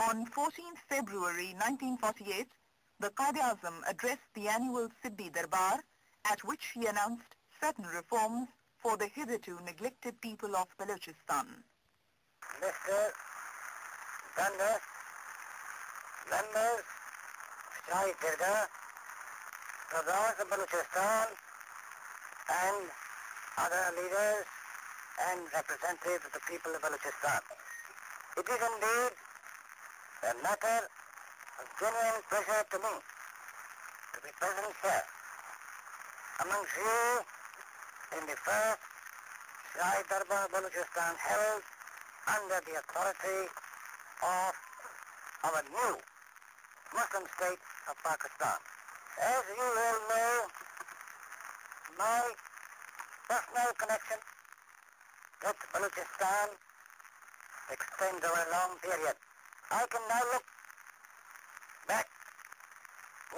On 14th February 1948, the Quaid Azam addressed the annual Sibi Darbar, at which he announced certain reforms for the hitherto neglected people of Balochistan. Mr. Dundas, members, Shai Dirga, Pradhans of Balochistan, and other leaders and representatives of the people of Balochistan. It is indeed a matter of genuine pleasure to me to be present here amongst you in the first Shai Darbar Balochistan held under the authority of our new Muslim state of Pakistan. As you all know, my personal connection with Balochistan extends over a long period. I can now look back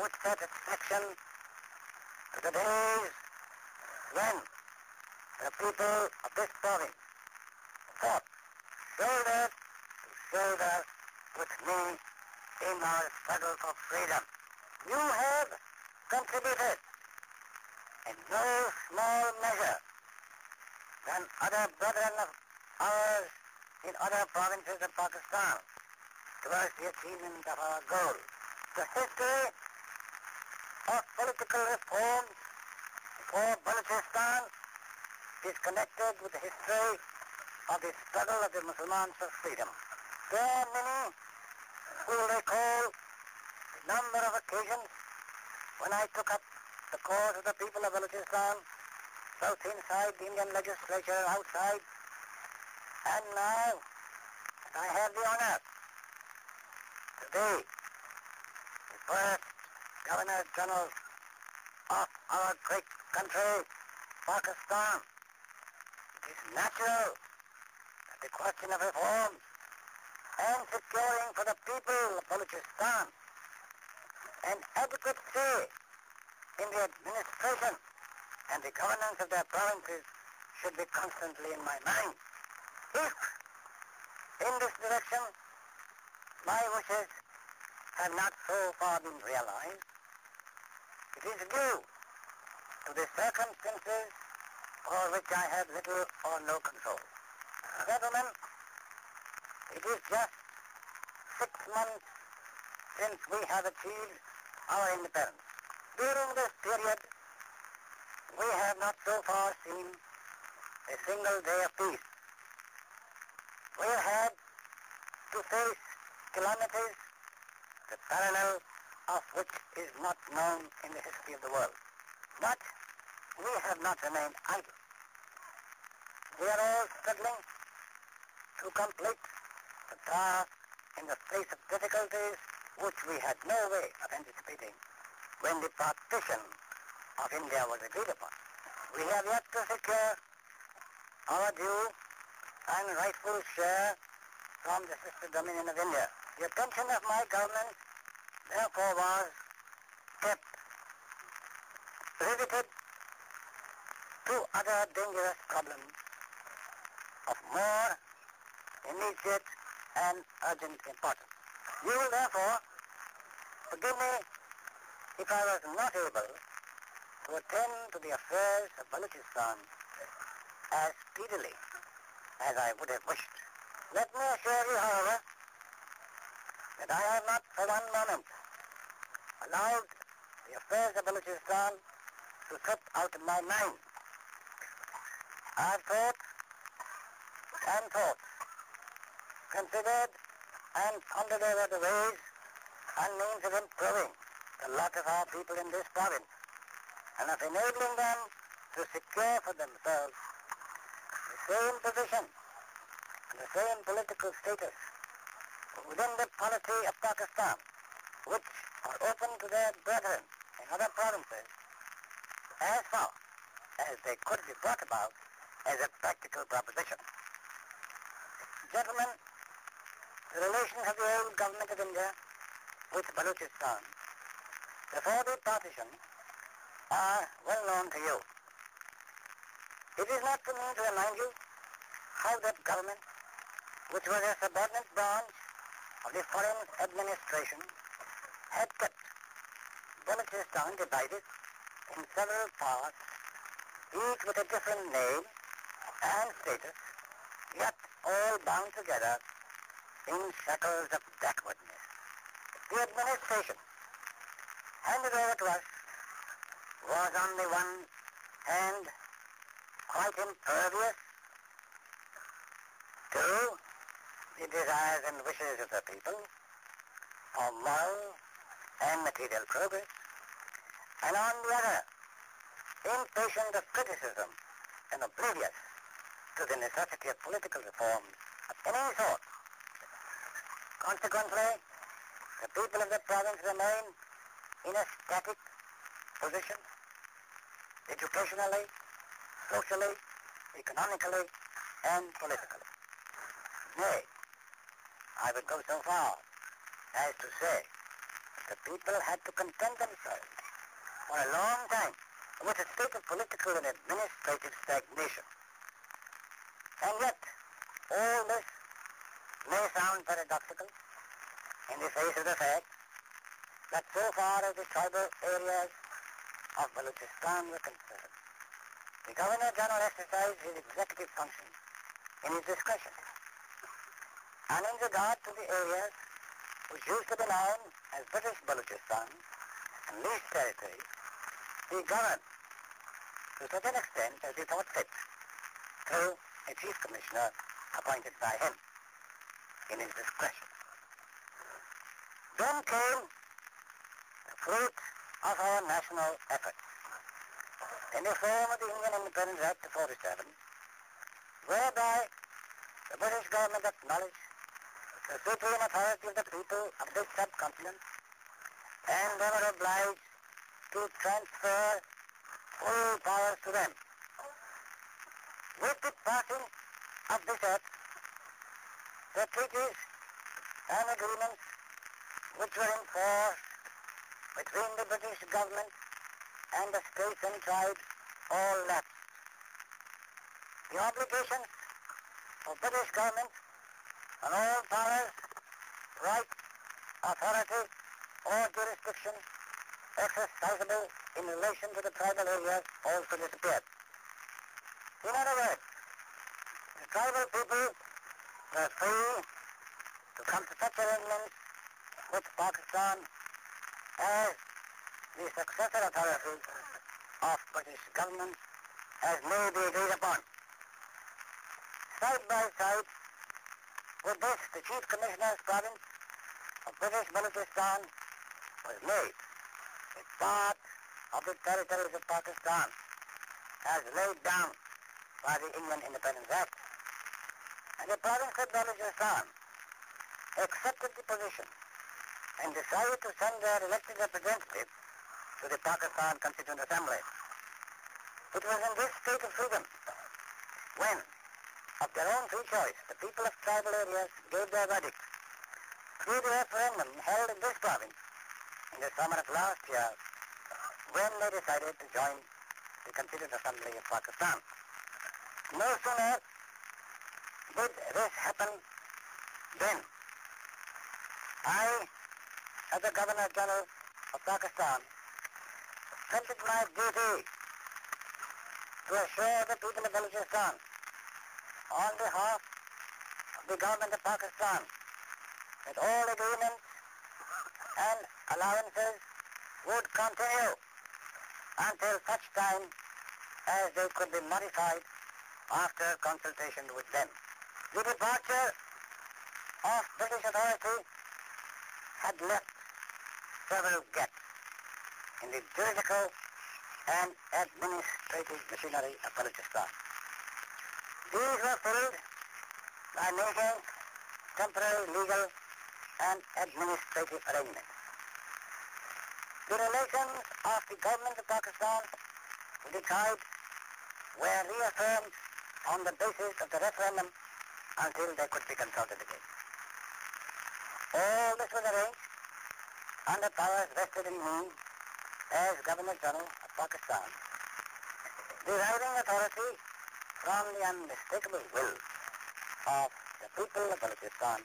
with satisfaction to the days when the people of this province fought shoulder to shoulder with me in our struggle for freedom. You have contributed in no small measure than other brethren of ours in other provinces of Pakistan towards the achievement of our goal. The history of political reform for Balochistan is connected with the history of the struggle of the Muslims for freedom. There are many who will recall a number of occasions when I took up the cause of the people of Balochistan, both inside the Indian legislature and outside, and now I have the honor to be the first Governor General of our great country, Pakistan. It is natural that the question of reforms and securing for the people of Balochistan an adequate say in the administration and the governance of their provinces should be constantly in my mind. If, in this direction, my wishes have not so far been realized, it is due to the circumstances for which I have little or no control. Gentlemen, it is just 6 months since we have achieved our independence. During this period, we have not so far seen a single day of peace. We have had to face calamities, the parallel of which is not known in the history of the world. But we have not remained idle. We are all struggling to complete the task in the face of difficulties which we had no way of anticipating when the partition of India was agreed upon. We have yet to secure our due and rightful share from the sister dominion of India. The attention of my government, therefore, was kept riveted to other dangerous problems of more immediate and urgent importance. You will therefore forgive me if I was not able to attend to the affairs of Balochistan as speedily as I would have wished. Let me assure you, however, that I have not for one moment allowed the affairs of Balochistan to slip out of my mind. I have thought and thought, considered and pondered over the ways and means of improving the lot of our people in this province and of enabling them to secure for themselves the same position and the same political status within the polity of Pakistan, which are open to their brethren in other provinces as far as they could be brought about as a practical proposition. Gentlemen, the relations of the old government of India with Balochistan before the partition are well known to you. It is not for me to remind you how that government, which was a subordinate branch of the foreign administration had kept Balochistan divided in several parts, each with a different name and status, yet all bound together in shackles of backwardness. The administration handed over to us was on the one hand quite impervious to the desires and wishes of the people for moral and material progress, and on the other, impatient of criticism and oblivious to the necessity of political reforms of any sort. Consequently, the people of the province remain in a static position, educationally, socially, economically, and politically. Nay, I would go so far as to say that the people had to content themselves for a long time with a state of political and administrative stagnation. And yet, all this may sound paradoxical in the face of the fact that so far as the tribal areas of Balochistan were concerned, the Governor-General exercised his executive function in his discretion. And in regard to the areas which used to be known as British Balochistan and leased territories, he governed to such an extent as he thought fit through a chief commissioner appointed by him in his discretion. Then came the fruit of our national efforts in the form of the Indian Independence Act of 47, whereby the British government acknowledged the supreme authority of the people of this subcontinent, and they were obliged to transfer full powers to them. With the passing of this act, the treaties and agreements which were in force between the British government and the states and tribes all lapsed. The obligations of British government on all powers, rights, authority, or jurisdiction exercisable in relation to the tribal areas also disappeared. In other words, the tribal people were free to come to such arrangements with Pakistan as the successor authority of British government as may be agreed upon. Side by side with this, the Chief Commissioner's province of British Balochistan was made a part of the territories of Pakistan as laid down by the Indian Independence Act. And the province of Balochistan accepted the position and decided to send their elected representative to the Pakistan Constituent Assembly. It was in this state of freedom when, of their own free choice, the people of tribal areas gave their verdict through the referendum held in this province in the summer of last year, when they decided to join the Constituent Assembly of Pakistan. No sooner did this happen than I, as the Governor-General of Pakistan, felt it my duty to assure the people of Balochistan on behalf of the government of Pakistan that all agreements and allowances would continue until such time as they could be modified after consultation with them. The departure of British authority had left several gaps in the juridical and administrative machinery of Balochistan. These were filled by making temporary legal and administrative arrangements. The relations of the government of Pakistan with the tribes were reaffirmed on the basis of the referendum until they could be consulted again. All this was arranged under powers vested in me as Governor-General of Pakistan, deriving authority from the unmistakable will of the people of Balochistan